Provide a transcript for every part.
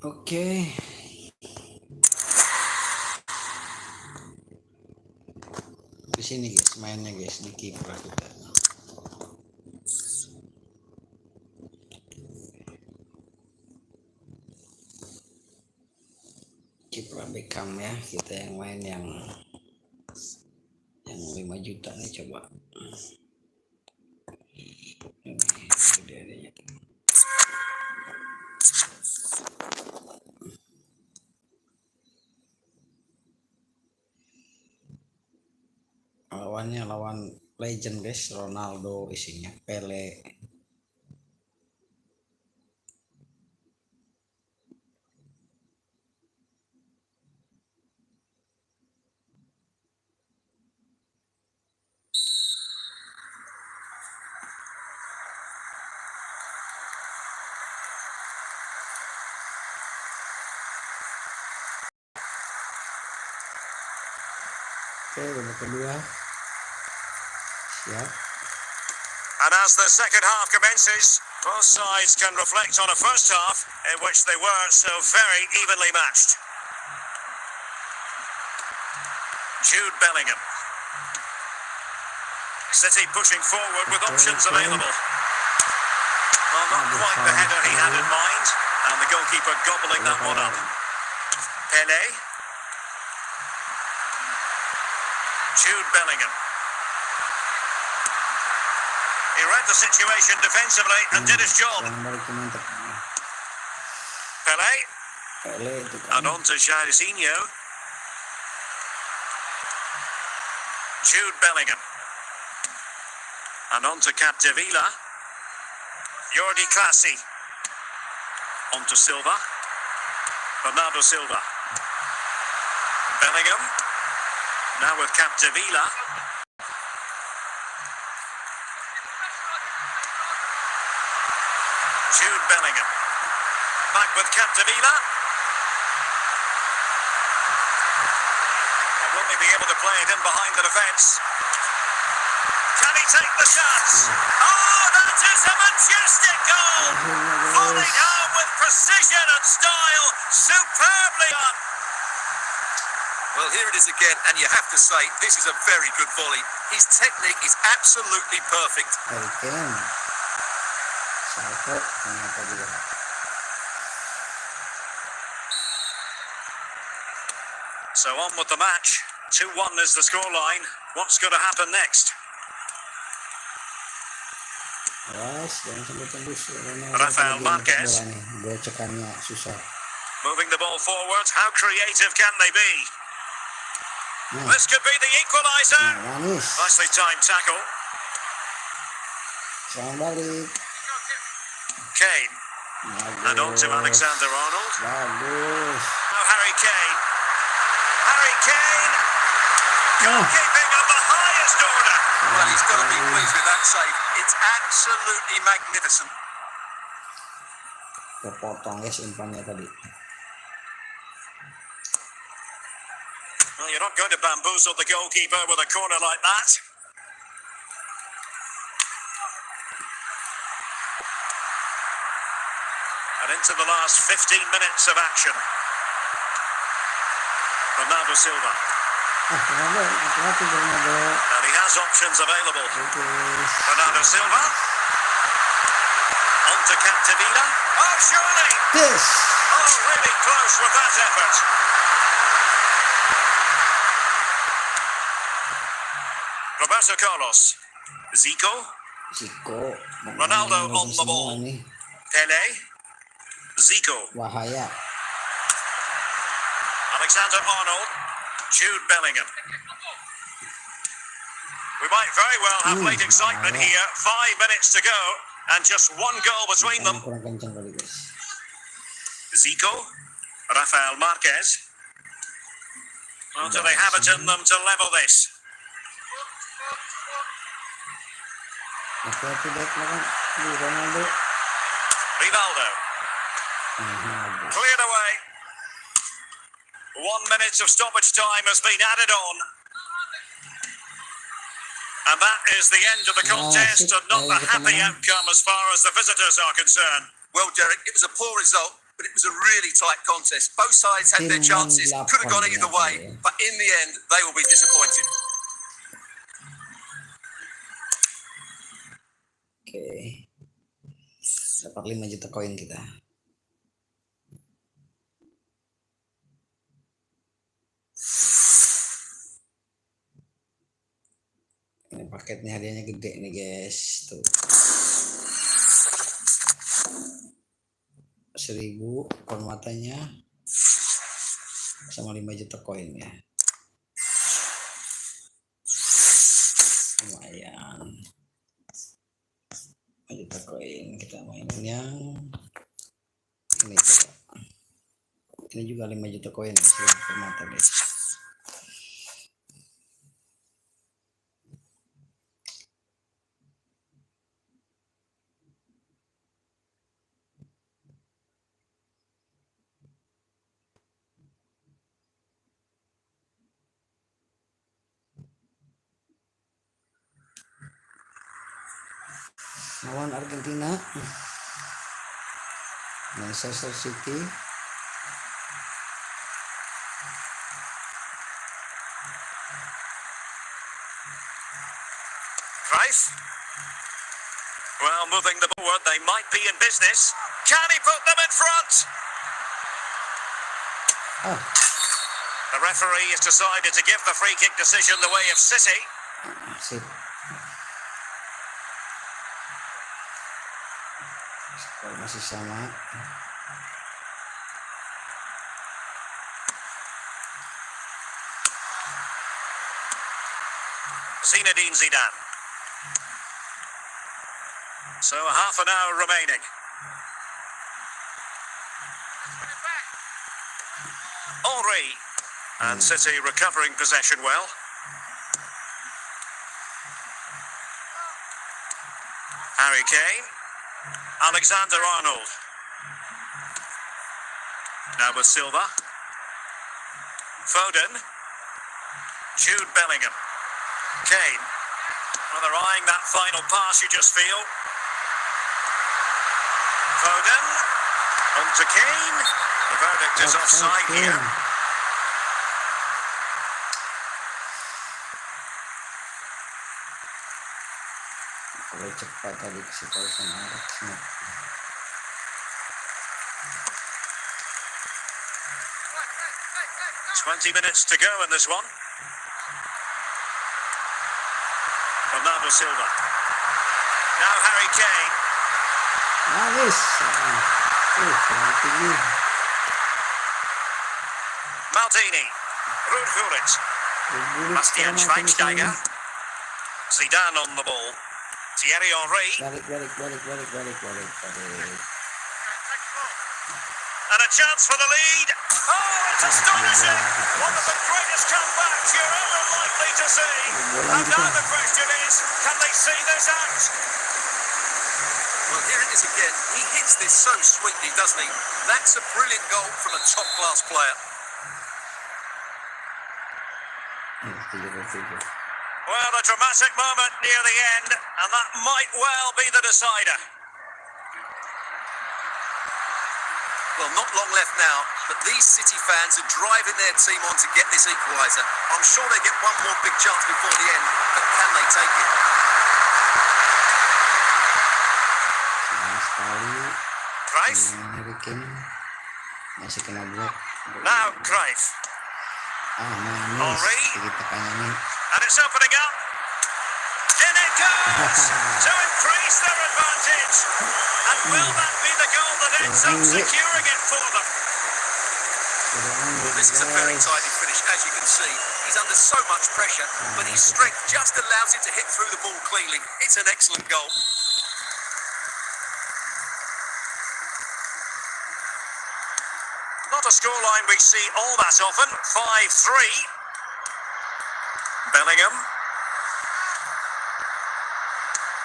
Oke. Di sini guys, mainnya guys di kiprah kita. Kiprah Beckham ya, kita yang main yang 5 juta nih coba. Ini lawannya lawan legend guys, Ronaldo, isinya Pele. Oke, babak kedua. Siap. And as the second half commences, both sides can reflect on a first half in which they were so very evenly matched. Jude Bellingham. City pushing forward with options available. Well, not quite the header he had in mind, and the goalkeeper gobbling that one up. Pele. Jude Bellingham. He read the situation defensively and did his job. Pele. And on to Jairzinho. Jude Bellingham. And on to Capdevila. Jordi Clasie. On to Silva. Bernardo Silva. Bellingham. Now with Capdevila. Jude Bellingham. Back with Capdevila. Will he be able to play it in behind the defence? Can he take the chance? Oh, that is a majestic goal! Volleyed home with precision and style. Superbly done. Well, here it is again, and you have to say, this is a very good volley. His technique is absolutely perfect. So on with the match. 2-1 is the scoreline. What's going to happen next? Rafael Marquez. Moving the ball forward. How creative can they be? This could be the equaliser. Nicely timed tackle. Kane. And on to Alexander-Arnold. Now Harry Kane. Harry Kane. Goalkeeping of the highest order. Well, he's got to be pleased with that save. It's absolutely magnificent. Kepotong guys umpannya tadi. Well, you're not going to bamboozle the goalkeeper with a corner like that. And into the last 15 minutes of action. Bernardo Silva. And he has options available. Bernardo Silva. On to Capdevila. Oh, surely! Yes! Oh, really close with that effort. Roberto Carlos. Zico. Ronaldo on the ball. Pele. Zico. Wahaya. Alexander-Arnold. Jude Bellingham. We might very well have late excitement here. 5 minutes to go and just one goal between them. Zico. Rafael Marquez. Well, do they have it in them to level this? Rivaldo. Cleared away. 1 minute of stoppage time has been added on. And that is the end of the contest and not a happy outcome as far as the visitors are concerned. Well, Derek, it was a poor result, but it was a really tight contest. Both sides had their chances, could have gone either way, but in the end, they will be disappointed. Oke. Dapat 5 juta koin kita. Ini paketnya hadiahnya gede nih guys, tuh 1000 formatanya sama 5 juta koin ya, lumayan. 5 juta koin, kita mainin yang ini coba. Ini juga 5 juta koin, 1000 formata guys. Lawan Argentina, Manchester City. Cruyff. Well, moving the forward, they might be in business. Can he put them in front? Oh. The referee has decided to give the free kick decision the way of City. Sip. Skor masih sama. Zinedine Zidane. So half an hour remaining. Henry. And City recovering possession well. Harry Kane. Alexander-Arnold. Now with Silva. Foden. Jude Bellingham. Kane. Well, they're eyeing that final pass, you just feel. Foden. On to Kane. The verdict is offside here. Kalau cepat tadi kasih tahu sama Arabnya. "20 minutes to go in this one." Bernardo Silva. Now Harry Kane. Manis. Tinggi. Maldini. Ruud Gullit. Bastian Schweinsteiger. Zidane on the ball. Thierry Henry. Balik. And a chance for the lead. Oh, it's astonishing. One of the greatest comebacks you're ever likely to see. And now the question is, can they see this out? Well, here it is again. He hits this so sweetly, doesn't he? That's a brilliant goal from a top-class player. Well, a dramatic moment near the end, and that might well be the decider. Well, not long left now, but these City fans are driving their team on to get this equaliser. I'm sure they get one more big chance before the end, but can they take it? Cruyff. Masih kena blok. Now Cruyff. Manis. Henry. Tekannya. And it's opening up. In it goes to increase their advantage. And will that be the goal that ends up securing it for them? Well, this is a very tidy finish, as you can see. He's under so much pressure, but his strength just allows him to hit through the ball cleanly. It's an excellent goal. Not a scoreline we see all that often. 5-3. Bellingham.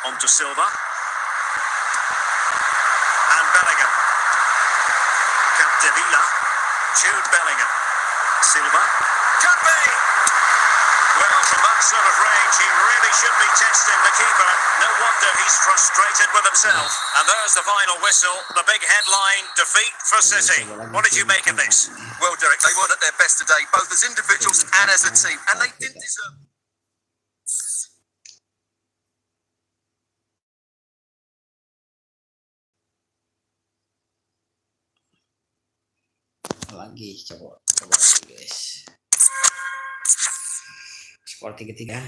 On to Silva. And Bellingham. Capdevila. Jude Bellingham. Silva. Could be. Well, from that sort of range, he really should be testing the keeper. No wonder he's frustrated with himself. And there's the final whistle, the big headline, defeat for City. What did you make of this? Well, Derek, they weren't at their best today, both as individuals and as a team, and they didn't deserve... Lagi coba lagi guys, skor 3-3.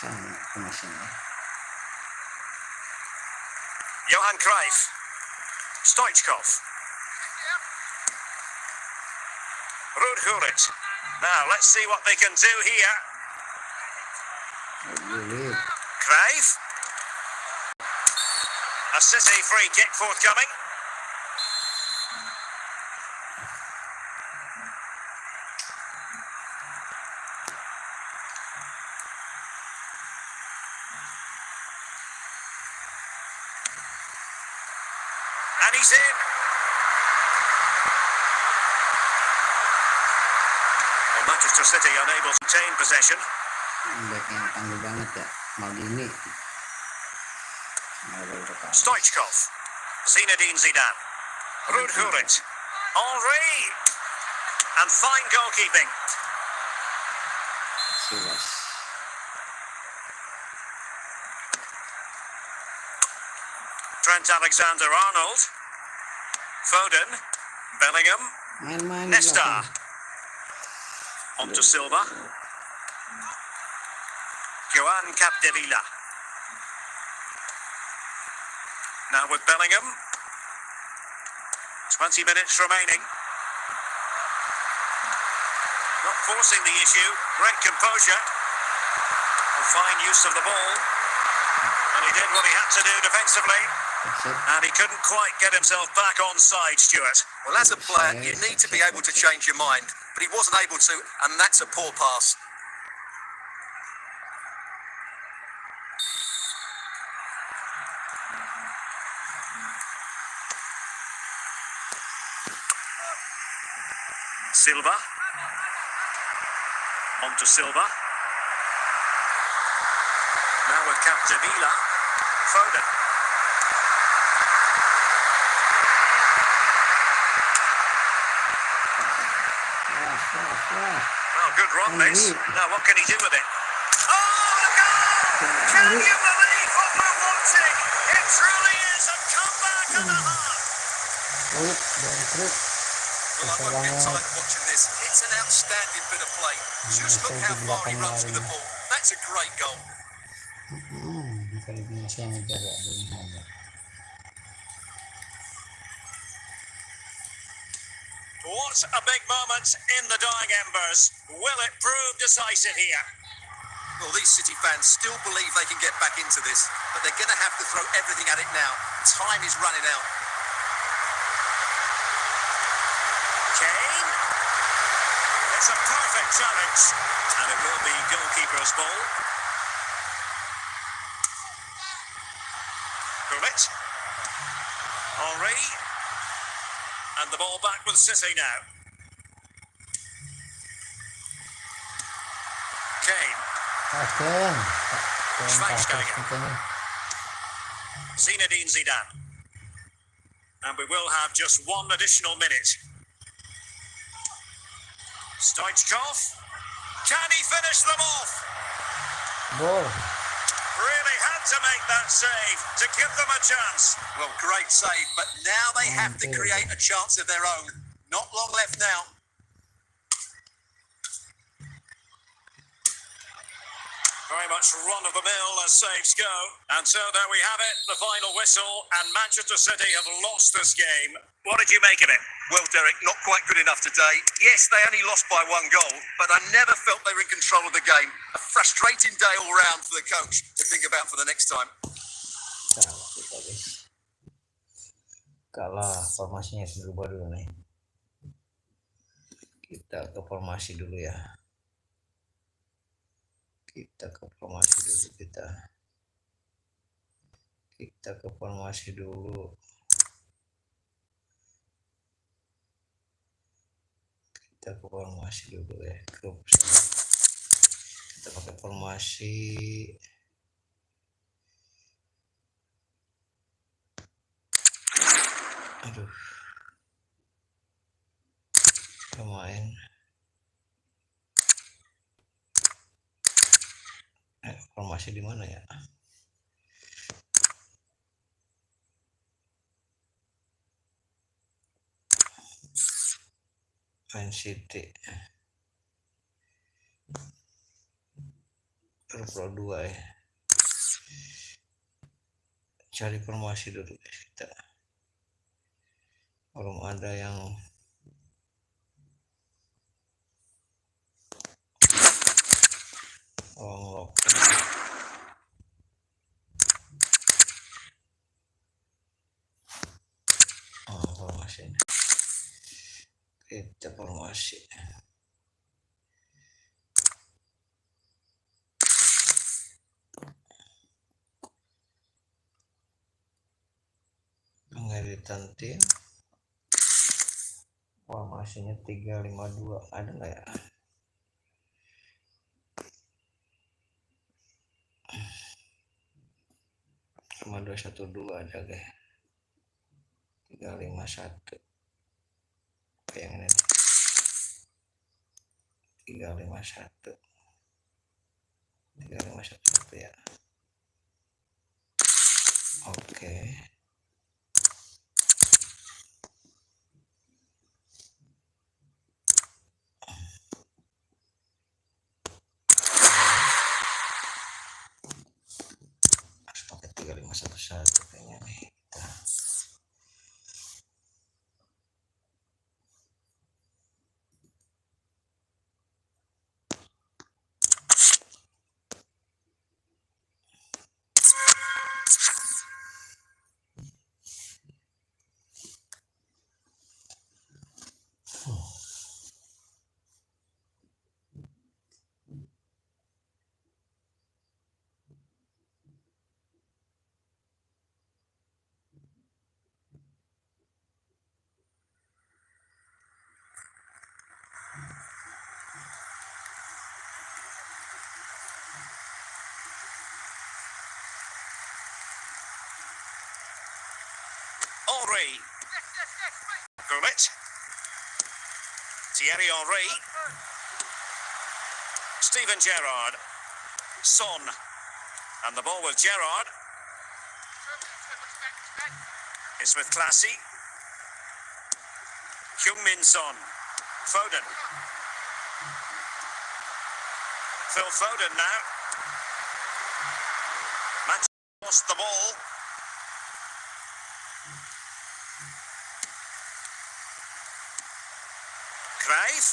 Sama kemasannya. Johan Cruyff. Stoichkov. Ruud Gullit. Now, let's see what they can do here. Cruyff. A City free kick forthcoming. And he's in. Well, Manchester City unable to retain possession. Backnya tangguh banget ya, Maldini. Stoichkov. Zinedine Zidane. Ruud Gullit. Henry. And fine goalkeeping. Silas. Trent Alexander-Arnold. Foden. Bellingham. Main-main di Nesta. belakang. On to Silva. Joan Capdevila. Now with Bellingham. 20 minutes remaining. Not forcing the issue. Great composure. And fine use of the ball. And he did what he had to do defensively. And he couldn't quite get himself back on side, Stuart. Well, as a player, you need to be able to change your mind, but he wasn't able to, and that's a poor pass. Silva. On to Silva. Now with Capdevila. Foden. Well, good run this. Now what can he do with it? Oh, the goal! Can you believe what we're watching? It truly is a comeback and a half. Well, I won't get tired watching this. It's an outstanding bit of play. Just look how far he runs with the ball. That's a great goal. What a big moment in the dying embers. Will it prove decisive here? Well, these City fans still believe they can get back into this, but they're going to have to throw everything at it now. Time is running out. Kane. It's a perfect challenge. And it will be goalkeeper's ball. Gullit. Henry. And the ball back with City now. Kane. Schweinsteiger. Zinedine Zidane. And we will have just one additional minute. Stoichkov. Can he finish them off? Really had to make that save to give them a chance. Well, great save, but now they have to create a chance of their own. Not long left now. Very much run-of-the-mill as saves go. And so there we have it, the final whistle, and Manchester City have lost this game. What did you make of it? Well, Derek, not quite good enough today. Yes, they only lost by 1 goal, but I never felt they were in control of the game. A frustrating day all round for the coach to think about for the next time. Salah kita guys. Kalah, formasinya dirubah dulu nih. Kita ke formasi dulu ya. Kita ke formasi dulu kita ke formasi dulu. Kita ke formasi dulu ya. Kita pakai formasi. Aduh. Lumayan. Formasi di mana ya? Man City. Pro 2 ya. Cari formasi dulu kita. Belum ada yang lock. Formasi ini. Kita formasi. Pengeditan tim. Formasinya 352 ada nggak ya? Sama 212 ada guys. 351. Yang ini 351 ya. Oke. Harus pakai 3511 kayaknya nih. Henry. Grummet. Thierry Henry. Steven Gerrard. Son. And the ball with Gerrard. It's with Classy. Heung-min Son. Foden. Phil Foden now. Manchester lost the ball. Crave.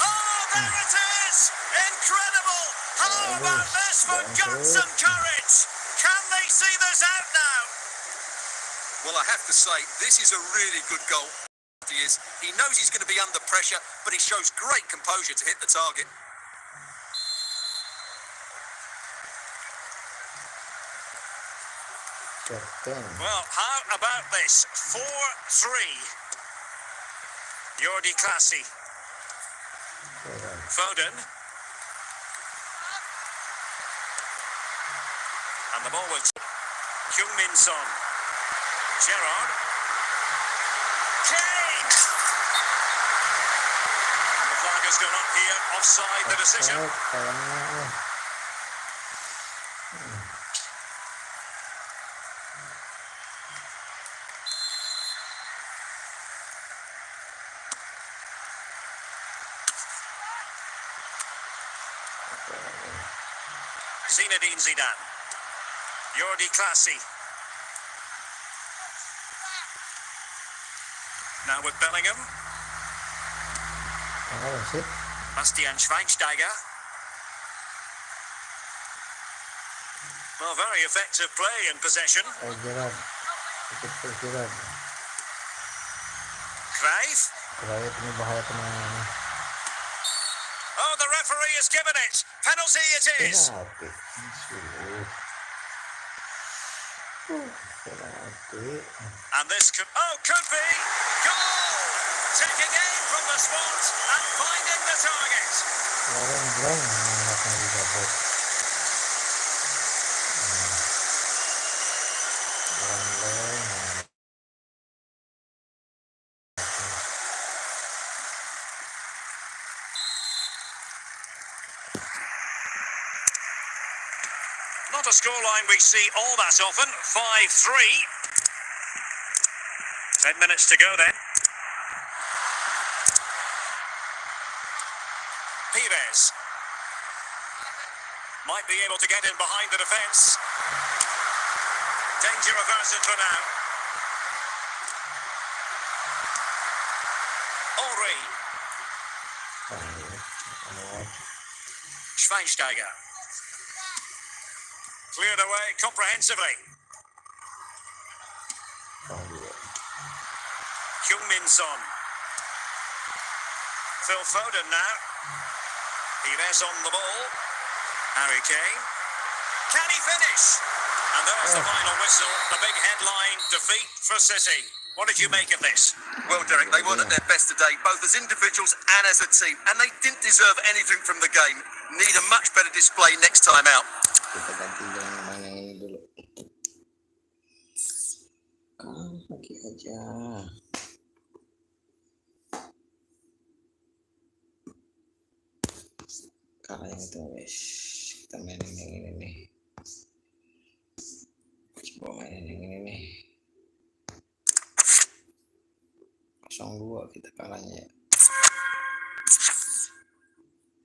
Oh, there it is! Incredible! How about this for guts and courage? Can they see this out now? Well, I have to say, this is a really good goal. He knows he's going to be under pressure, but he shows great composure to hit the target. Well, how about this? 4-3. Jordi Classy. Foden. And the ball with Heung-min Son. Gerrard. Kane! And the flag has gone up here, offside the decision. Zinedine Zidane. Jordi Classy. Now with Bellingham. Bastian Schweinsteiger. Well, very effective play in possession. Gerard. Ikut terus Gerard. Cruyff. Gerard ini bahaya tenang. Oh, the referee has given it. Penalty it is. Penalti. Penalti. And this could be goal. Taking aim from the spot and finding the target. Lawan Brown akan didapat. Not a scoreline we see all that often. 5-3. 10 minutes to go then. Pires might be able to get in behind the defence. Danger averted for now. Henry. Schweinsteiger. Cleared away comprehensively. Heung-min Son. Phil Foden now. Pires on the ball. Harry Kane. Can he finish? And there's the final whistle. The big headline, defeat for City. What did you make of this? Well, Derek, they weren't at their best today, both as individuals and as a team, and they didn't deserve anything from the game. Need a much better display next time out. Kita ganti yang mana ini dulu. Lagi aja. Kalau yang itu wes kita mainin yang ini nih. Coba mainin yang ini nih. 0-2 kita kalahnya.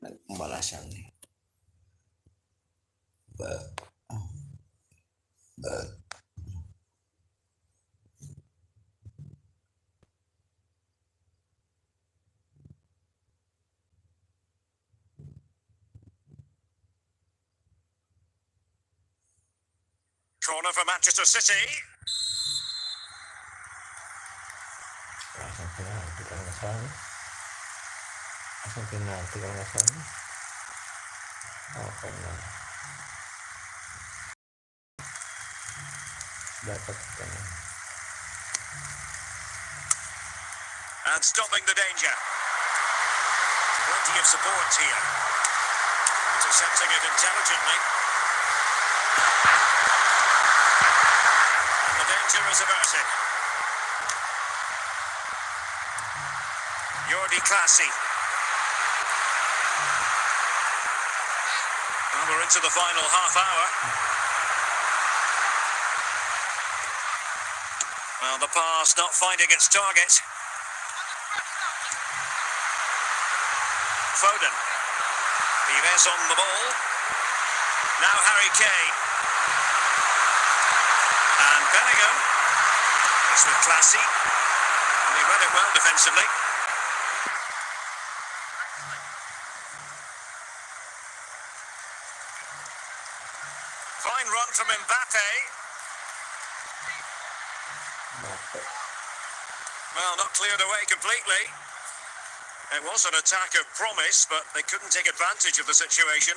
Dan pembalasan nih. Corner for Manchester City. Langsung penalti kalau nggak salah. Langsung penalti kalau nggak salah. Oh, corner. Dapatkan. And stopping the danger. Plenty of support here. Intercepting it intelligently. And the danger is averted. Jordi Classy. Well, we're into the final half hour. Well, the pass not finding its target. Foden. Pires on the ball. Now Harry Kane. And Bellingham. It's with Classy. And he read it well defensively. Fine run from Mbappe. Well, not cleared away completely. It was an attack of promise, but they couldn't take advantage of the situation.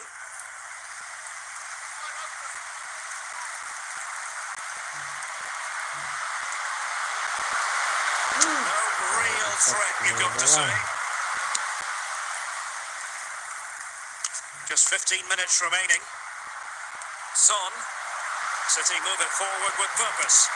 No real threat, you've got to say. Just 15 minutes remaining. Son. City move it forward with purpose.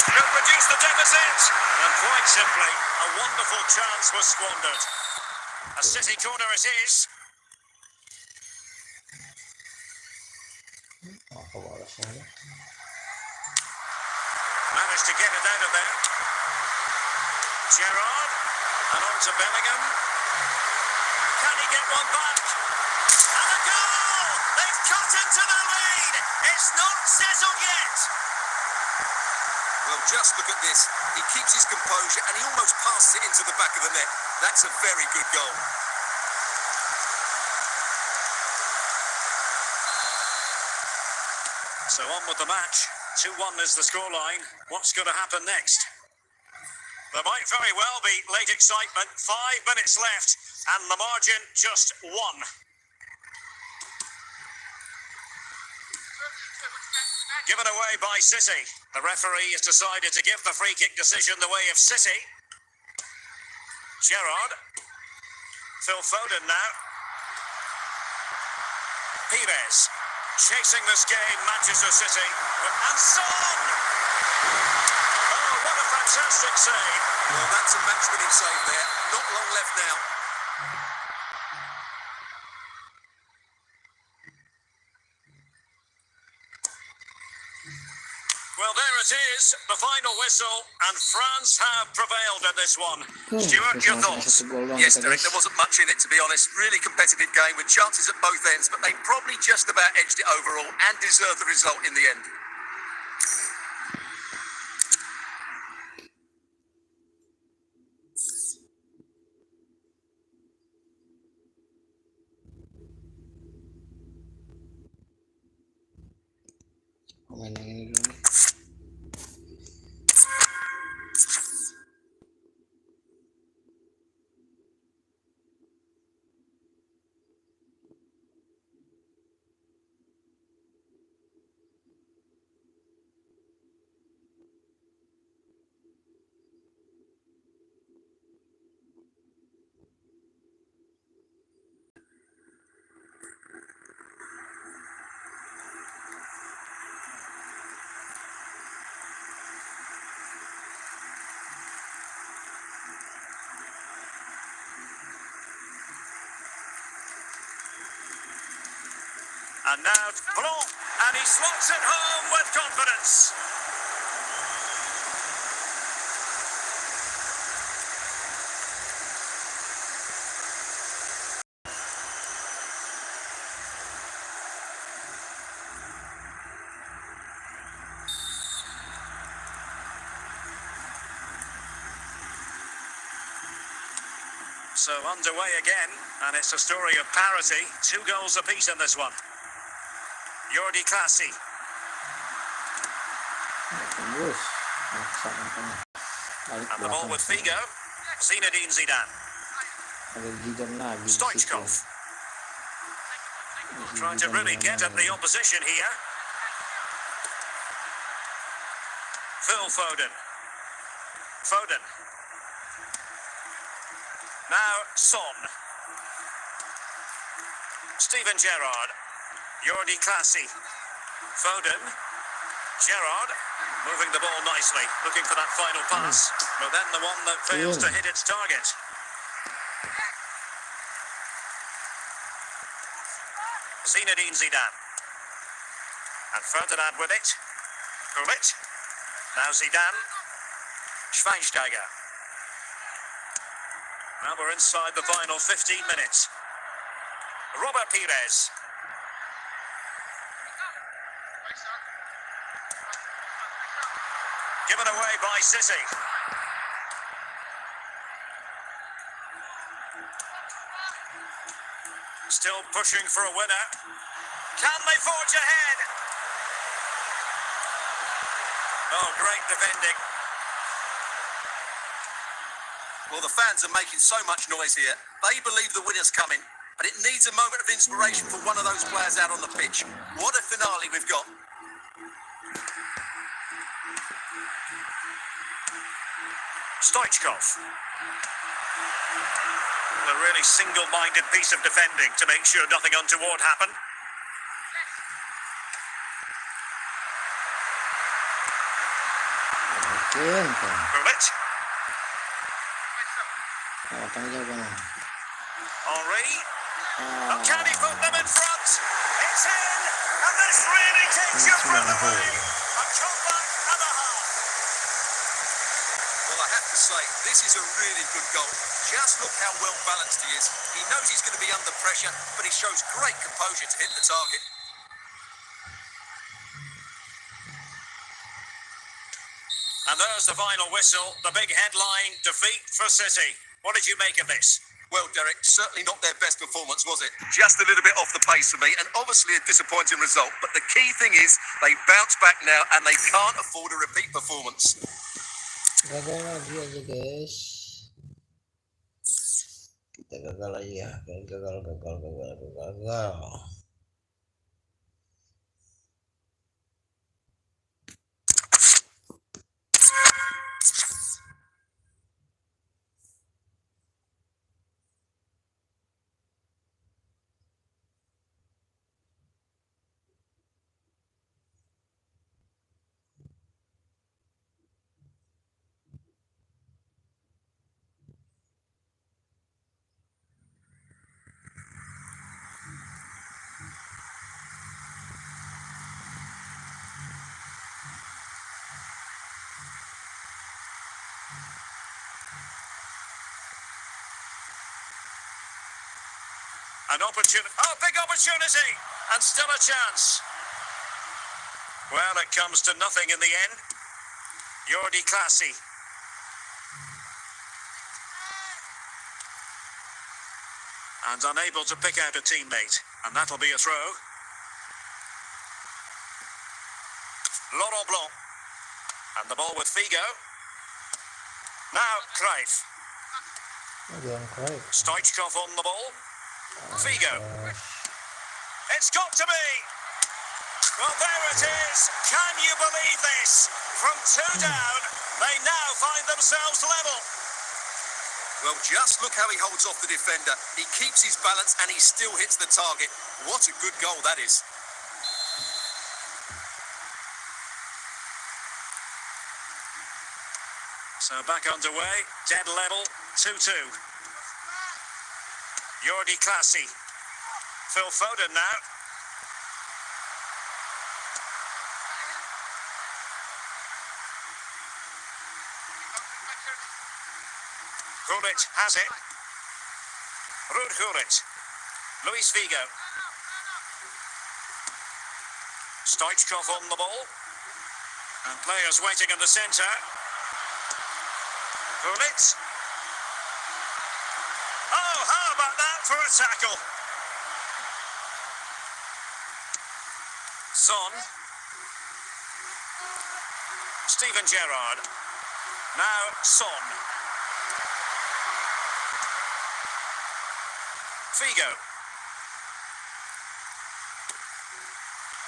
Could reduce the deficit, and quite simply, a wonderful chance was squandered. A City corner it is. Managed to get it out of there. Gerrard, and on to Bellingham. Can he get one back? And a goal! They've cut into the lead. It's not settled yet. Well, just look at this. He keeps his composure and he almost passes it into the back of the net. That's a very good goal. So on with the match. 2-1 is the scoreline. What's going to happen next? There might very well be late excitement. 5 minutes left and the margin just 1. Given away by City. The referee has decided to give the free kick decision the way of City. Gerrard. Phil Foden now. Pires. Chasing this game, Manchester City. And Son! Oh, what a fantastic save. Well, that's a match-winning save there. Not long left now. Well, there it is, the final whistle, and France have prevailed in this one. Stuart, your thoughts? Yes, Derek, there wasn't much in it, to be honest. Really competitive game with chances at both ends, but they probably just about edged it overall and deserved the result in the end. Main yang ini dulu nih. And now Blanc, and he slots it home with confidence. So underway again, and it's a story of parity. 2 goals apiece in this one. Jordi Clasie. And the ball with Figo. Zinedine Zidane. Stoichkov. Trying to really get at the opposition here. Phil Foden. Foden. Now Son. Steven Gerrard. Jordi Clasie. Foden. Gerrard. Moving the ball nicely. Looking for that final pass. But then the one that fails to hit its target. Zinedine Zidane. And Ferdinand with it. Gullit. Now Zidane. Schweinsteiger. Now we're inside the final 15 minutes. Robert Pires. Given away by City. Still pushing for a winner. Can they forge ahead? Oh, great defending. Well, the fans are making so much noise here. They believe the winner's coming, but it needs a moment of inspiration for one of those players out on the pitch. What a finale we've got. Stoichkov. A really single-minded piece of defending to make sure nothing untoward happened. Gullit. Henri. And can he put them in front? It's in! And this really takes your breath away. A comeback and a half. Well, I have to say, this is a really good goal. Just look how well balanced he is. He knows he's going to be under pressure, but he shows great composure to hit the target. And there's the final whistle, the big headline, defeat for City. What did you make of this? Well, Derek, certainly not their best performance, was it? Just a little bit off the pace for me, and obviously a disappointing result. But the key thing is they bounce back now, and they can't afford a repeat performance. Gagal lagi aja guys. Kita gagal lagi ya. Gagal. An opportunity. Oh, big opportunity! And still a chance. Well, it comes to nothing in the end. Jordi Classy. And unable to pick out a teammate. And that'll be a throw. Laurent Blanc. And the ball with Figo. Now, Cruyff. Stoichkov on the ball. Figo. It's got to be. Well, there it is. Can you believe this? From 2 down, they now find themselves level. Well, just look how he holds off the defender. He keeps his balance and he still hits the target. What a good goal that is. So back underway, dead level, 2-2. Jordi Classy. Phil Foden now. Gullit has it. Ruud Gullit. Luis Figo. Stoichkov on the ball. And players waiting in the centre. Gullit. Oh, how about that for a tackle? Son. Steven Gerrard. Now Son. Figo.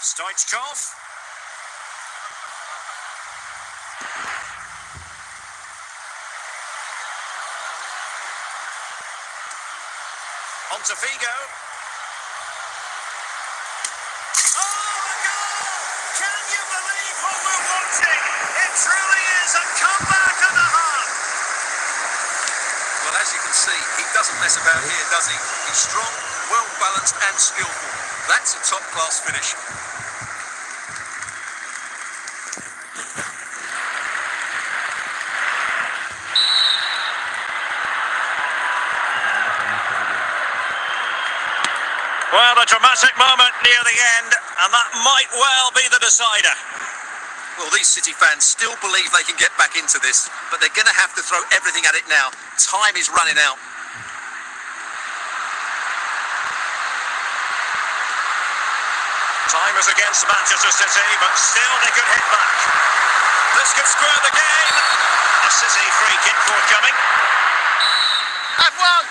Stoichkov. On to Figo. Oh, the goal! Can you believe what we're watching? It truly is a comeback and a half. Well, as you can see, he doesn't mess about here, does he? He's strong, well-balanced and skillful. That's a top-class finish. Well, a dramatic moment near the end, and that might well be the decider. Well, these City fans still believe they can get back into this, but they're going to have to throw everything at it now. Time is running out. Time is against Manchester City, but still they could hit back. This could square the game. A City free kick forthcoming. Have one!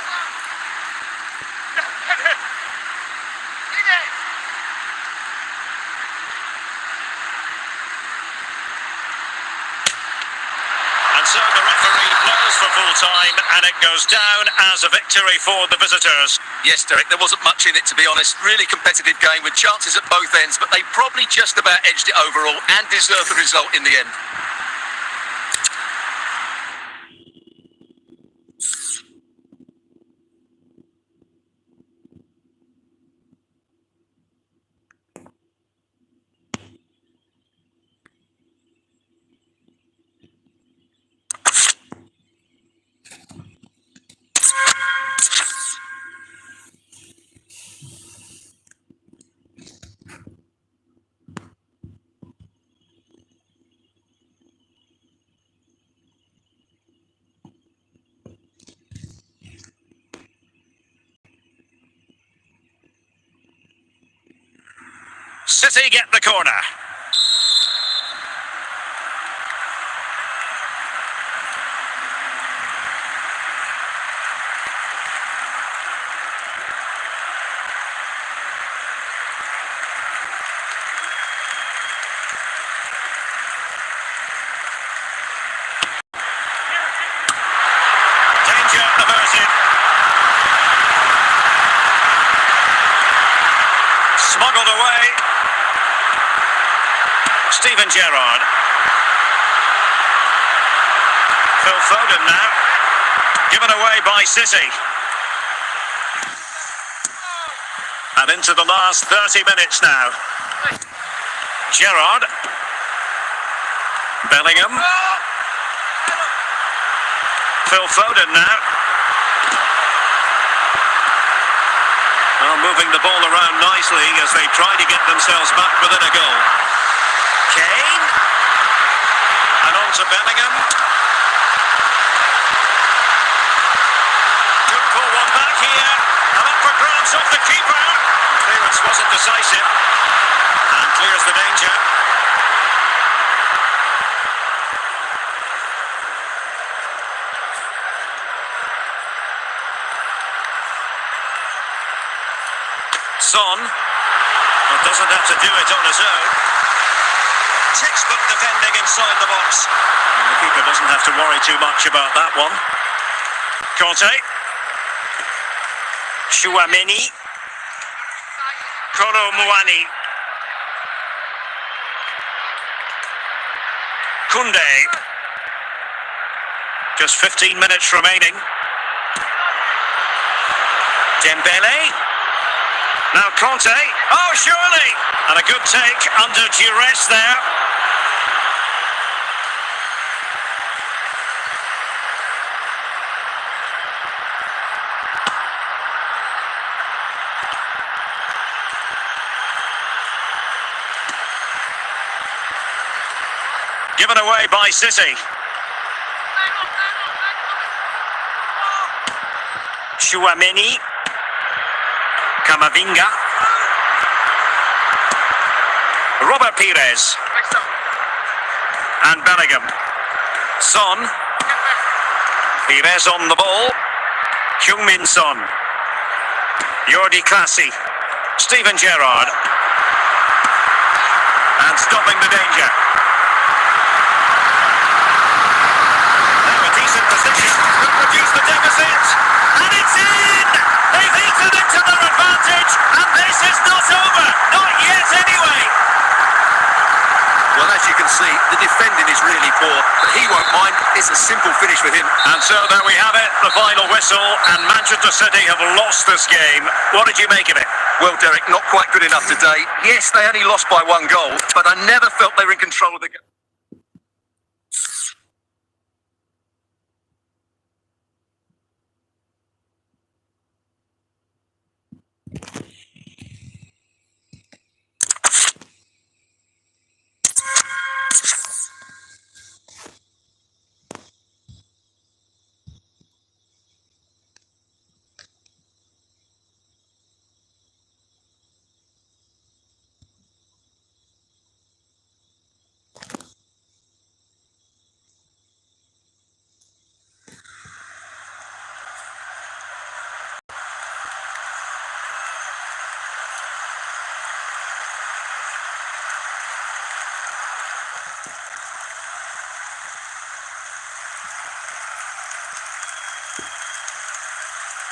And so the referee blows for full time, and it goes down as a victory for the visitors. Yes, Derek, there wasn't much in it, to be honest. Really competitive game with chances at both ends, but they probably just about edged it overall and deserved the result in the end. City get the corner. Danger averted. Smuggled away. Steven Gerrard. Phil Foden now. Given away by City. And into the last 30 minutes now. Gerrard. Bellingham. Phil Foden now. Well, moving the ball around nicely as they try to get themselves back within a goal. Kane. And on to Bellingham. Could pull one back here. And up for grabs off the keeper. Clearance wasn't decisive. And clears the danger. Son. Well, doesn't have to do it on his own. Textbook defending inside the box. And the keeper doesn't have to worry too much about that one. Conte. Chouameni. Kolo Muani. Koundé. Just 15 minutes remaining. Dembele. Now Conte. Oh, surely! And a good take under duress there. Given away by City. Chouameni. Camavinga. Robert Pires. And Bellingham. Son. Pires on the ball. Heung-min Son. Jordi Clasie. Steven Gerrard. And stopping the danger. Now a decent position. Could reduce the deficit. And it's in! They've eaten into their advantage. And this is not over. Not yet anyway. Well, as you can see, the defending is really poor, but he won't mind. It's a simple finish for him. And so there we have it, the final whistle, and Manchester City have lost this game. What did you make of it? Well, Derek, not quite good enough today. Yes, they only lost by 1 goal, but I never felt they were in control of the game.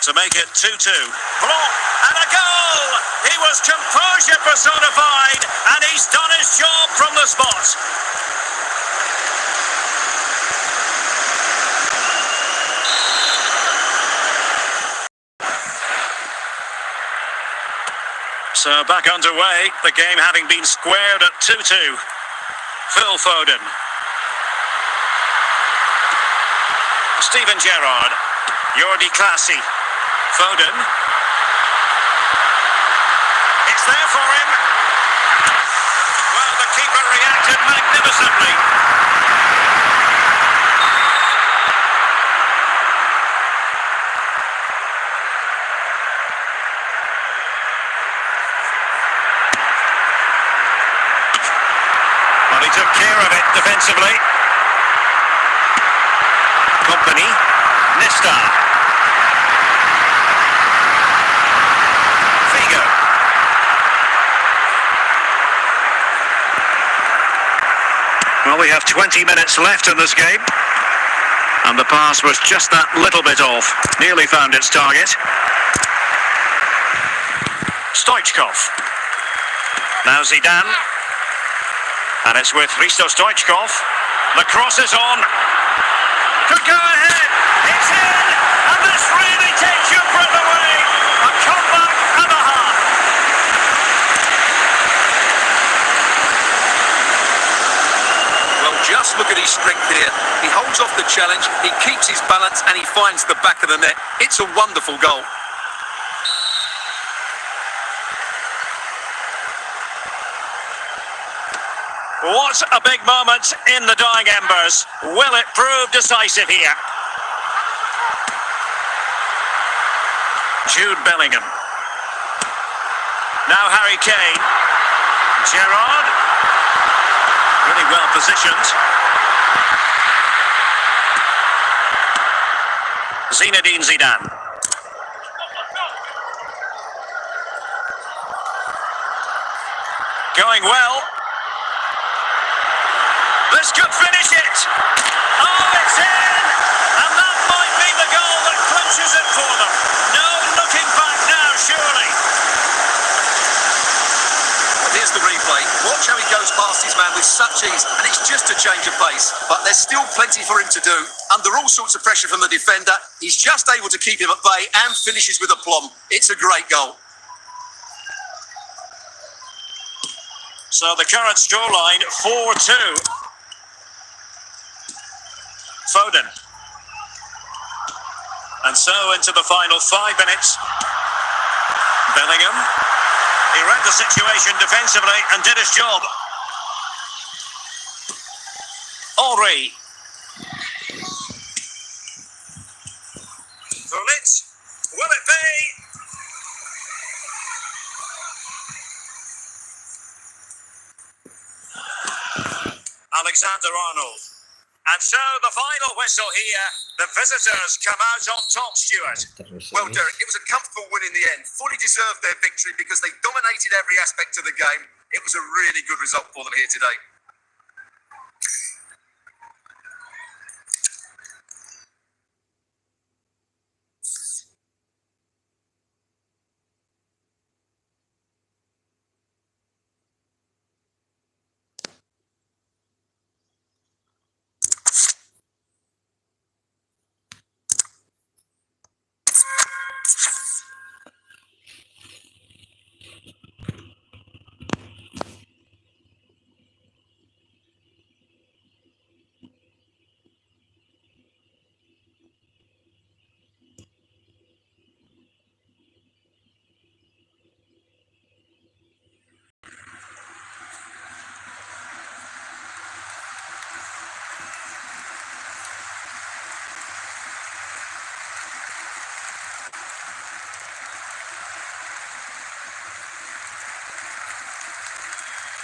To make it 2-2. Block and a goal! He was composure personified, and he's done his job from the spot. So back underway, the game having been squared at 2-2. Phil Foden. Steven Gerrard. Jordi Clasie. Foden. It's there for him. Well, the keeper reacted magnificently. defensively. Company, Nesta. Figo. Well, we have 20 minutes left in this game. And the pass was just that little bit off. Nearly found its target. Stoichkov. Now Zidane. And it's with Risto Stoichkov. The cross is on. Could go ahead. It's in. And this really takes your breath away. A comeback and a half. Well, just look at his strength here. He holds off the challenge, he keeps his balance, and he finds the back of the net. It's a wonderful goal. What a big moment in the dying embers. Will it prove decisive here? Jude Bellingham. Now Harry Kane. Gerrard. Really well positioned. Zinedine Zidane. Going well. This could finish it. Oh, it's in! And that might be the goal that clinches it for them. No looking back now, surely. Here's the replay. Watch how he goes past his man with such ease, and it's just a change of pace. But there's still plenty for him to do. Under all sorts of pressure from the defender, he's just able to keep him at bay and finishes with aplomb. It's a great goal. So the current scoreline, 4-2. Foden. And so into the final 5 minutes. Bellingham. He read the situation defensively and did his job. Henry. Gullit. Will it be? Alexander-Arnold. And so the final whistle here. The visitors come out on top, Stuart. Well, Derek, it was a comfortable win in the end. Fully deserved their victory because they dominated every aspect of the game. It was a really good result for them here today.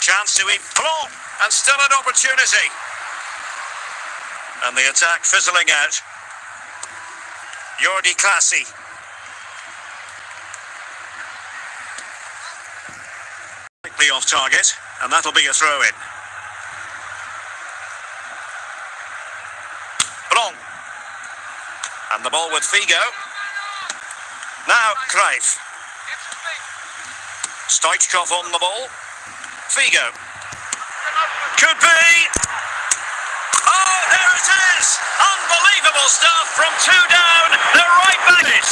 Chance to eat Plon, and still an opportunity. And the attack fizzling out. Jordi Classy. Quickly off target, and that'll be a throw-in. Plon. And the ball with Figo. Now Cruyff. Stoichkov on the ball. Figo. Could be. Oh, there it is. Unbelievable stuff from 2 down. They're right back it.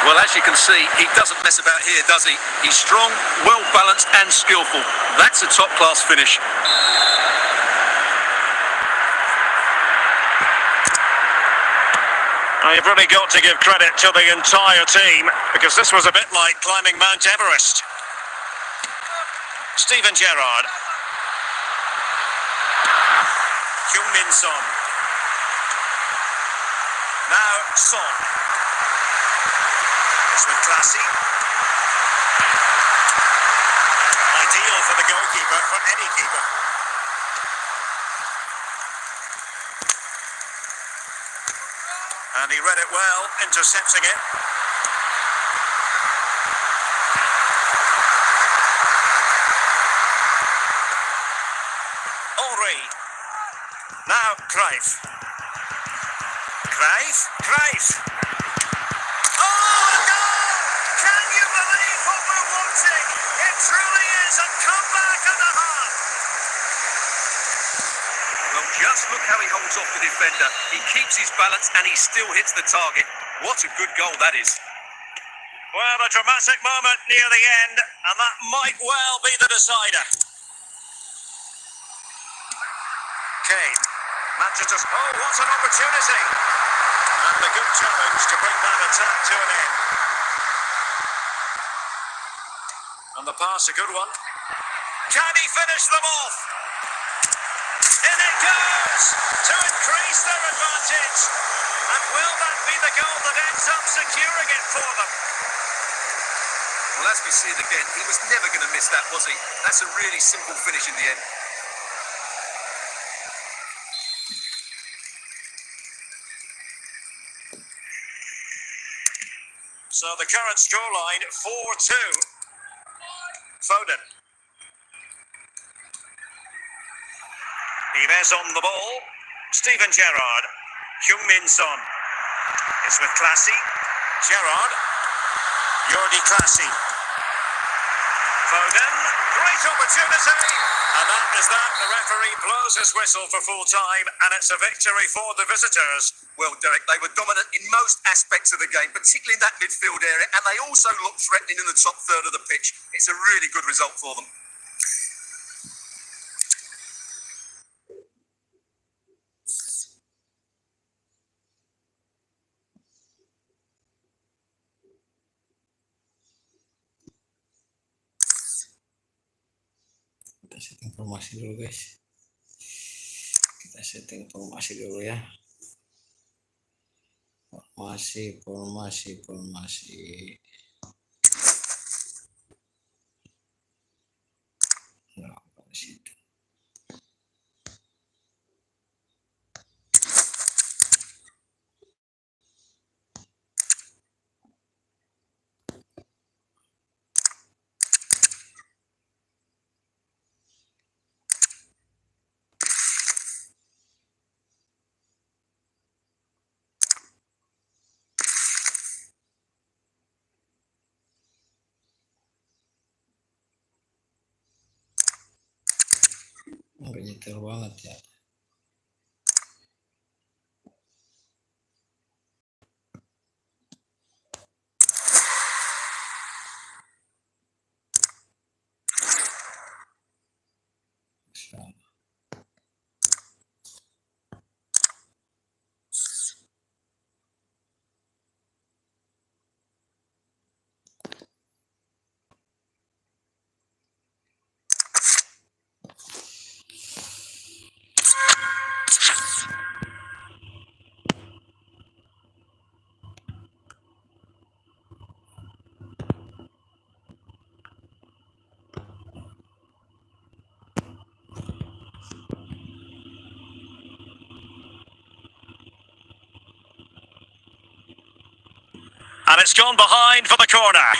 Well, as you can see, he doesn't mess about here, does he? He's strong, well-balanced and skillful. That's a top-class finish. Well, you've really got to give credit to the entire team, because this was a bit like climbing Mount Everest. Steven Gerrard. Heung-min Son. Now Son. It's with Classy. Ideal for the goalkeeper, for any keeper. And he read it well, intercepting it. Henry. Now Cruyff. Cruyff. Oh, a goal! Can you believe what we're watching? It truly is a comeback and a half. Well, just look how he holds off the defender. He keeps his balance and he still hits the target. What a good goal that is. Well, a dramatic moment near the end, and that might well be the decider. Kane. Manchester's... Oh, what an opportunity! And a good challenge to bring that attack to an end. And the pass, a good one. Can he finish them off? In it goes! To increase their advantage. And will that be the goal that ends up securing it for them? Well, as we see it again, he was never going to miss that, was he? That's a really simple finish in the end. So the current scoreline, 4-2. Foden. Ives on the ball. Steven Gerrard. Heung-min Son. It's with Classy. Gerrard. Jordi Classy. Foden. Great opportunity. And that is that. The referee blows his whistle for full time, and it's a victory for the visitors. Well, Derek, they were dominant in most aspects of the game, particularly in that midfield area, and they also looked threatening in the top third of the pitch. It's a really good result for them. Kita setting formasi dulu guys. Kita setting formasi dulu ya. Formasi. Nah, di situ. Nggak nyetir banget ya. And it's gone behind for the corner.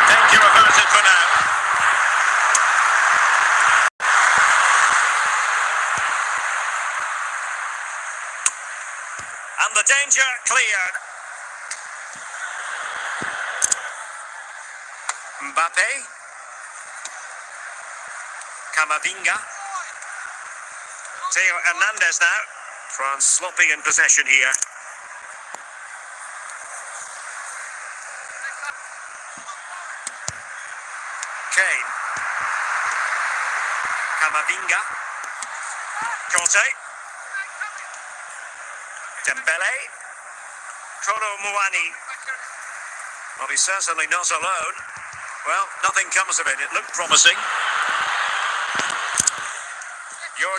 Danger averted for now. And the danger cleared. Mbappe. Camavinga. Theo Hernandez now. France sloppy in possession here. Kane. Camavinga. Conte. Dembele. Kolo Muani. Well, he's certainly not alone. Well, nothing comes of it. It looked promising.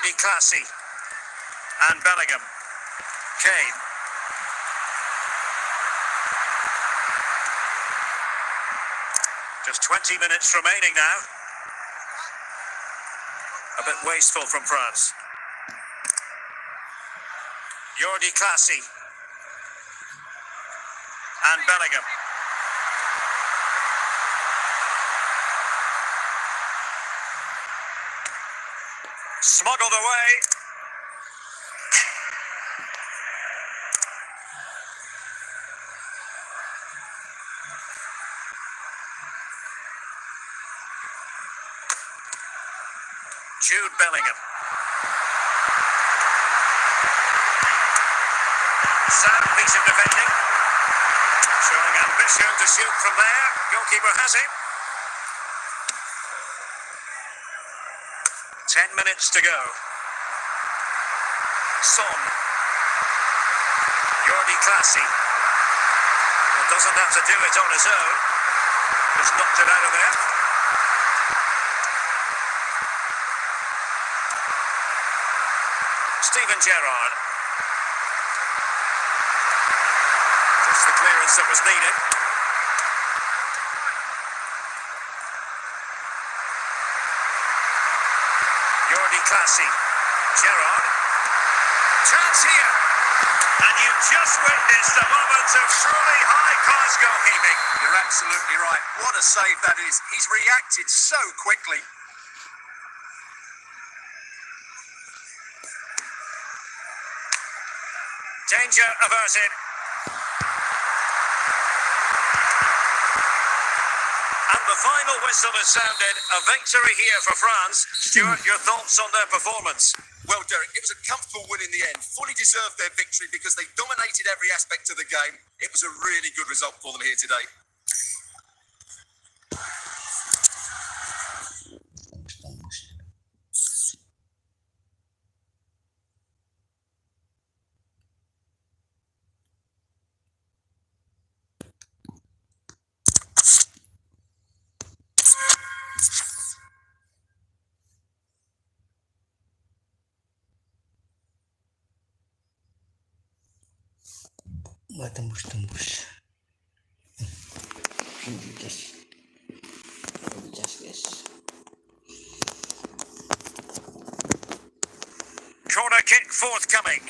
Jordi Classy and Bellingham. Kane. Just 20 minutes remaining now. A bit wasteful from France. Jordi Classy and Bellingham. Smuggled away. Jude Bellingham. Sound piece of defending. Showing ambition to shoot from there. Goalkeeper has it. 10 minutes to go. Son. Jordi Classy. Well, doesn't have to do it on his own. Just knocked it out of there. Steven Gerrard. Just the clearance that was needed. Jordi Classy. Gerrard. Chance here. And you just witnessed a moment of truly high-class goalkeeping. You're absolutely right. What a save that is. He's reacted so quickly. Danger averted. And the final whistle is sounded. A victory here for France. Stuart, your thoughts on their performance? Well, Derek, it was a comfortable win in the end. Fully deserved their victory because they dominated every aspect of the game. It was a really good result for them here today. Nggak tembus-tembus. Ini guys. Guys. Corner kick forthcoming.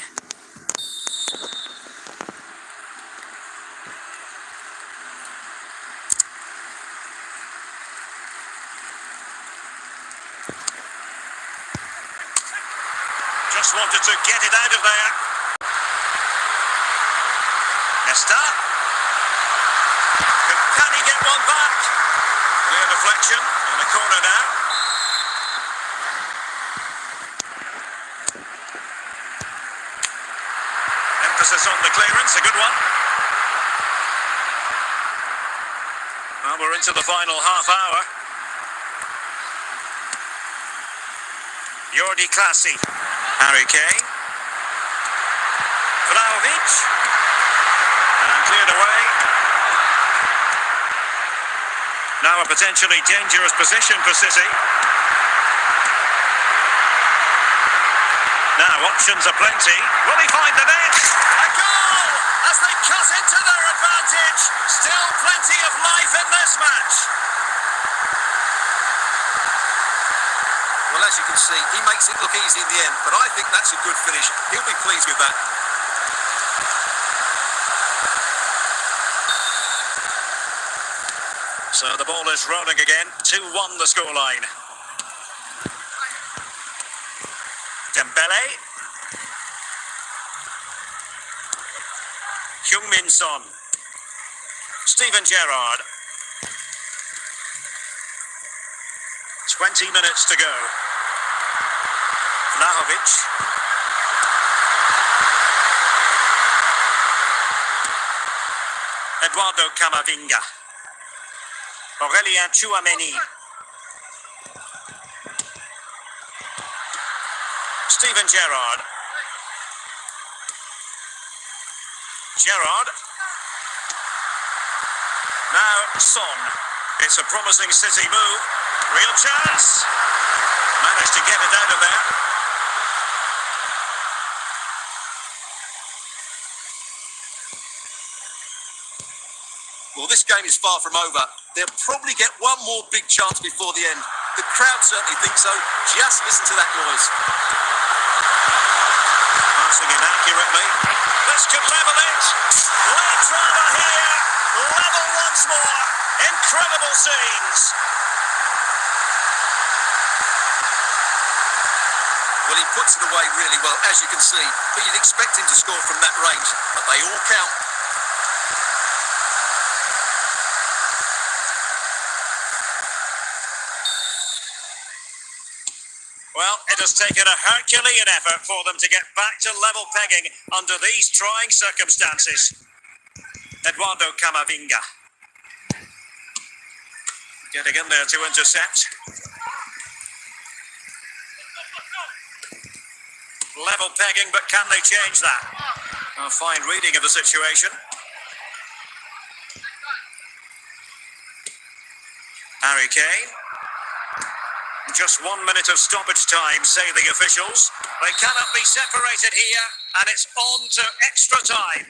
Just wanted to get it out of there. Nesta. Can he get one back? Clear deflection in the corner now. Emphasis on the clearance, a good one. Well, we're into the final half hour. Jordi Classy. Harry Kane. Vlahovic. And cleared away. Now a potentially dangerous position for City. Now options are plenty. Will he find the net? A goal as they cut into their advantage. Still plenty of life in this match. Well, as you can see, he makes it look easy in the end, but I think that's a good finish. He'll be pleased with that. So the ball is rolling again. 2-1 the scoreline. Dembele. Heung-min Son. Steven Gerrard. 20 minutes to go. Vlahovic. Eduardo Camavinga. Aurélien Tchouameni. Steven Gerrard. Gerrard. Now Son. It's a promising City move. Real chance. Managed to get it out of there. Well, this game is far from over. They'll probably get one more big chance before the end. The crowd certainly think so. Just listen to that noise. Passing it accurately. This could level it. Late drama here. Level once more. Incredible scenes. Well, he puts it away really well, as you can see. But you'd expect him to score from that range. But they all count. Well, it has taken a Herculean effort for them to get back to level pegging under these trying circumstances. Eduardo Camavinga getting in there to intercept. Level pegging, but can they change that? A fine reading of the situation. Harry Kane. Just 1 minute of stoppage time, say the officials. They cannot be separated here, and it's on to extra time.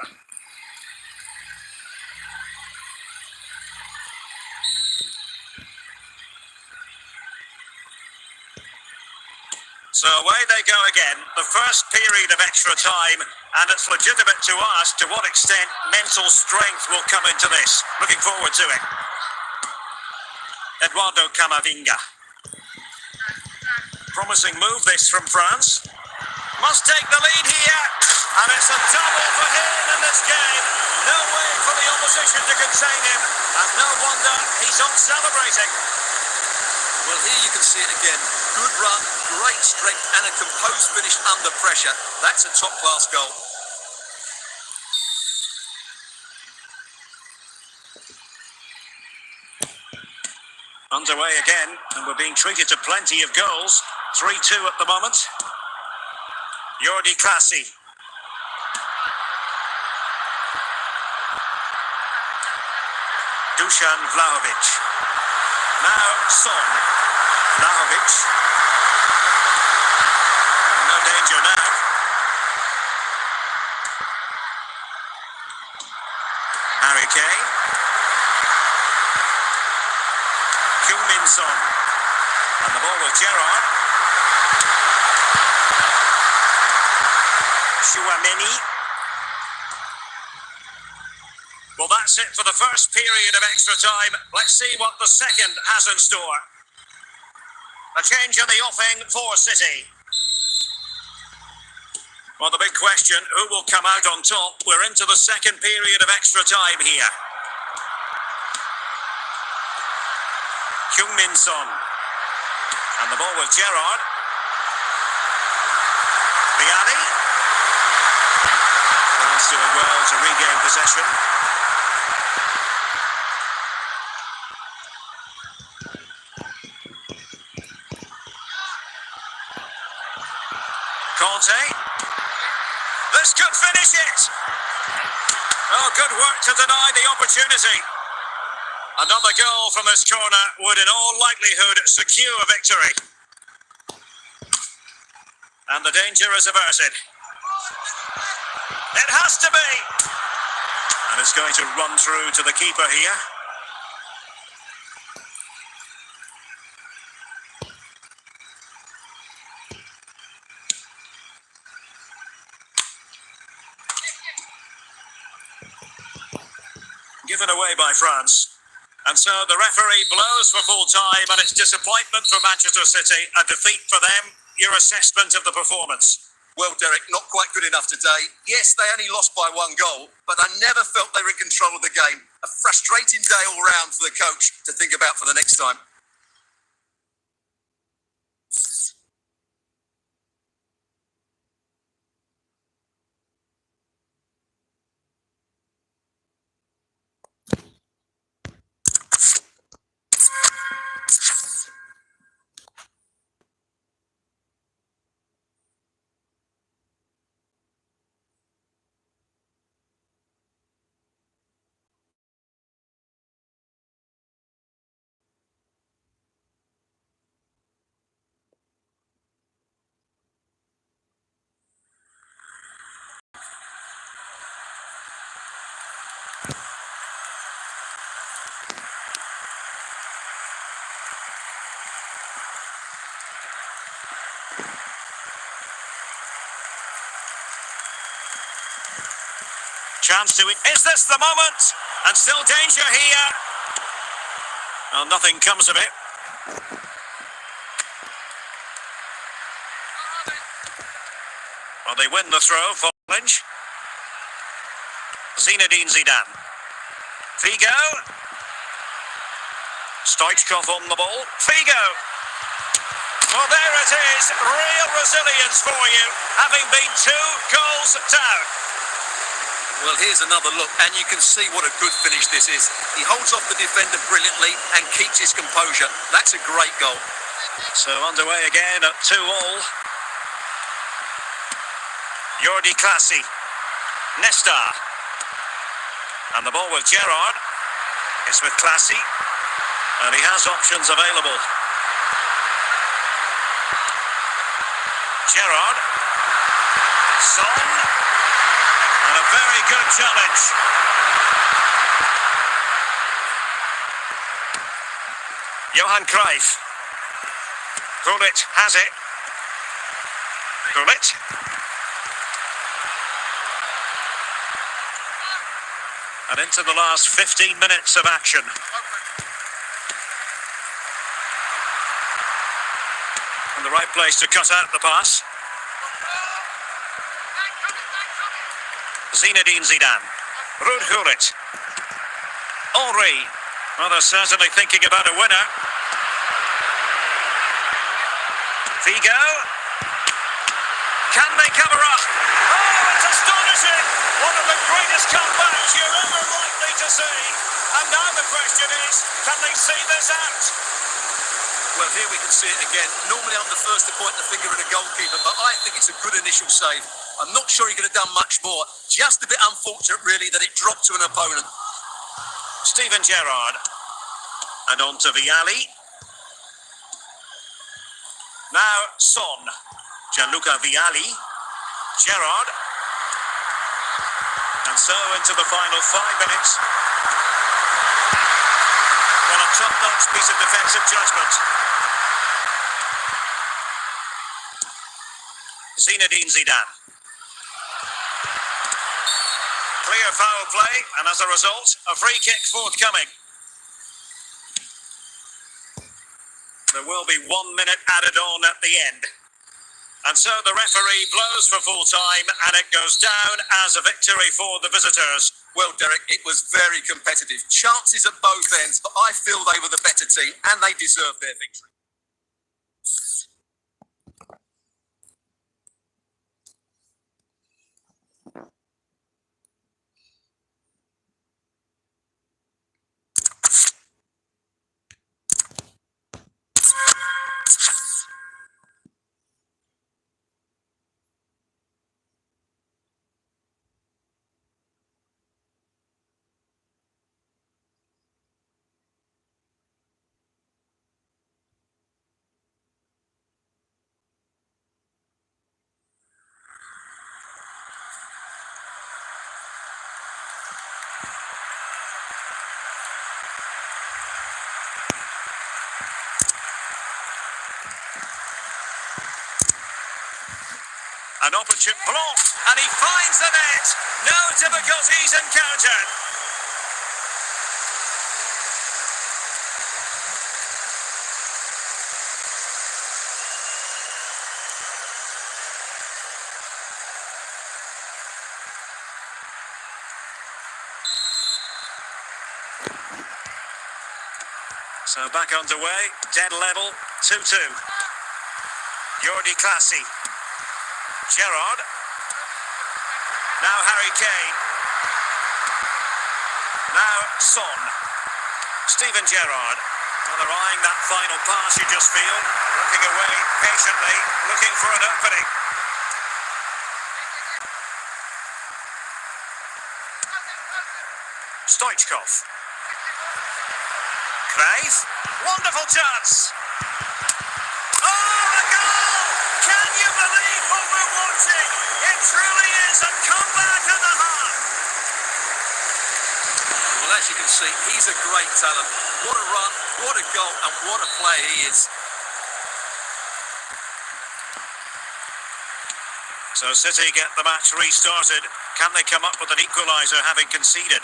So away they go again, the first period of extra time, and it's legitimate to ask to what extent mental strength will come into this. Looking forward to it. Eduardo Camavinga. Promising move this from France. Must take the lead here, and it's a double for him in this game. No way for the opposition to contain him, and no wonder he's on celebrating. Well, here you can see it again. Good run, great strength, and a composed finish under pressure. That's a top-class goal. Underway again, and we're being treated to plenty of goals. 3-2 at the moment. Jordi Klassi. Dusan Vlahovic. Now Son. Vlahovic. No danger now. Harry Kane. Heung-min Son. And the ball with Gerrard. Chouameni. Well, that's it for the first period of extra time. Let's see what the second has in store. A change in the offing for City. Well, the big question, who will come out on top? We're into the second period of extra time here. Heung-min Son. And the ball with Gerrard. Viali. France doing well to regain possession. Conte. This could finish it. Oh, good work to deny the opportunity. Another goal from this corner would in all likelihood secure victory. And the danger is averted. It has to be. And it's going to run through to the keeper here. Given away by France. And so the referee blows for full time, and it's disappointment for Manchester City, a defeat for them. Your assessment of the performance? Well, Derek, not quite good enough today. Yes, they only lost by 1 goal, but I never felt they were in control of the game. A frustrating day all round for the coach to think about for the next time. Chance to... Is this the moment? And still danger here. Well, nothing comes of it. Well, they win the throw for Lynch. Zinedine Zidane. Figo. Stoichkov on the ball. Figo. Well, there it is. Real resilience for you, having been 2 goals down. Well, here's another look, and you can see what a good finish this is. He holds off the defender brilliantly and keeps his composure. That's a great goal. So underway again at 2-2. Jordi Classy. Nesta. And the ball with Gerrard. It's with Classy. And he has options available. Gerrard. Son. And a very good challenge. Johan Cruyff. Gullit has it. Gullit. And into the last 15 minutes of action. And the right place to cut out the pass. Zinedine Zidane. Ruud Gullit. Henry. Well, they're certainly thinking about a winner. Figo. Can they cover up? Oh, it's astonishing! One of the greatest comebacks you're ever likely to see. And now the question is, can they see this out? Well, here we can see it again. Normally I'm the first to point the finger at a goalkeeper, but I think it's a good initial save. I'm not sure he could have done much more. Just a bit unfortunate, really, that it dropped to an opponent. Steven Gerrard. And on to Vialli. Now Son. Gianluca Vialli. Gerrard. And so into the final 5 minutes. Well, a top-notch piece of defensive judgment. Zinedine Zidane. Clear foul play, and as a result, a free kick forthcoming. There will be 1 minute added on at the end. And so the referee blows for full time, and it goes down as a victory for the visitors. Well, Derek, it was very competitive. Chances at both ends, but I feel they were the better team, and they deserved their victory. An opportune block, and he finds the net. No difficulties encountered. So back underway, dead level, 2-2. Jordi Classy. Gerrard. Now Harry Kane. Now Son. Steven Gerrard. Well, they're eyeing that final pass, you just feel. Looking away patiently, looking for an opening. Stoichkov. Cruyff. Wonderful chance. Oh, the goal! Can you believe what we're watching? It truly is a comeback and a half. Well, as you can see, he's a great talent. What a run, what a goal, and what a player he is. So City get the match restarted. Can they come up with an equaliser having conceded?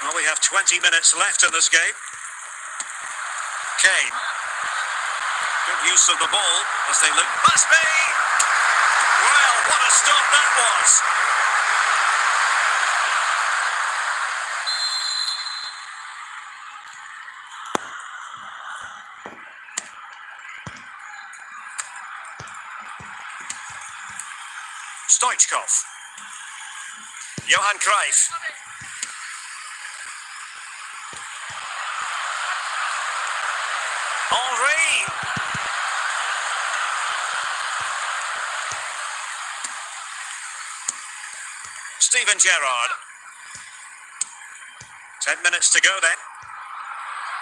Well, we have 20 minutes left in this game. Kane. Good use of the ball as they look. Must be! Well, what a stop that was! Stoichkov. Johan Cruyff. Henry. Steven Gerrard. 10 minutes to go then.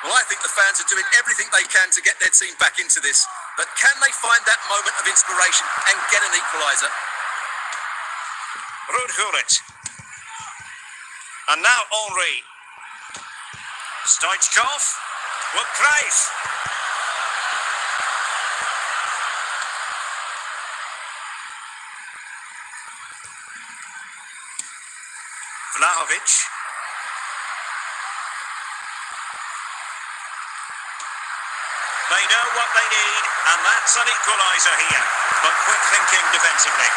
Well, I think the fans are doing everything they can to get their team back into this. But can they find that moment of inspiration and get an equaliser? Ruud Gullit. And now Henry. Stoichkov. Well, Cruyff. Vlahovic. They know what they need, and that's an equaliser here. But quick thinking defensively.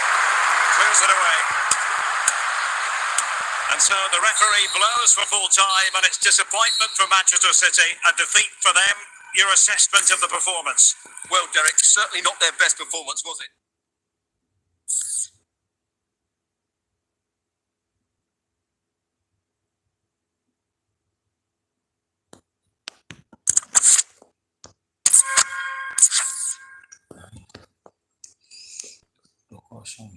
Clears it away. And so the referee blows for full time, and it's disappointment for Manchester City, a defeat for them. Your assessment of the performance? Well, Derek, certainly not their best performance, was it? Kosong.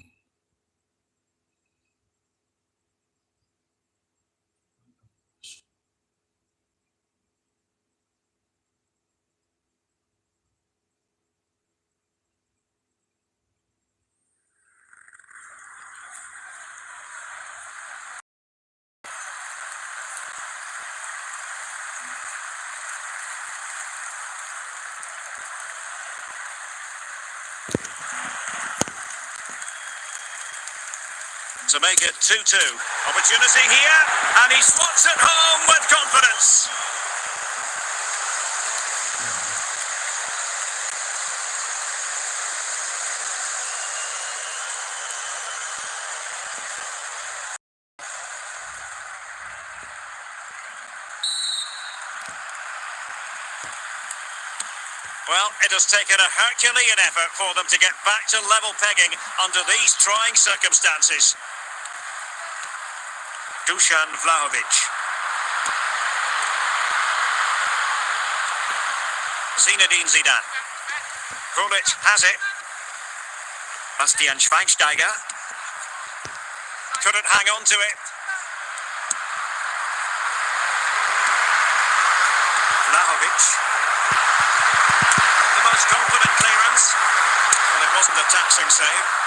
To make it 2-2. Opportunity here, and he slots it home with confidence. Well, it has taken a Herculean effort for them to get back to level pegging under these trying circumstances. Dusan Vlahovic. Zinedine Zidane. Gullit has it. Bastian Schweinsteiger. Couldn't hang on to it. Vlahovic. The most confident clearance, but it wasn't a taxing save.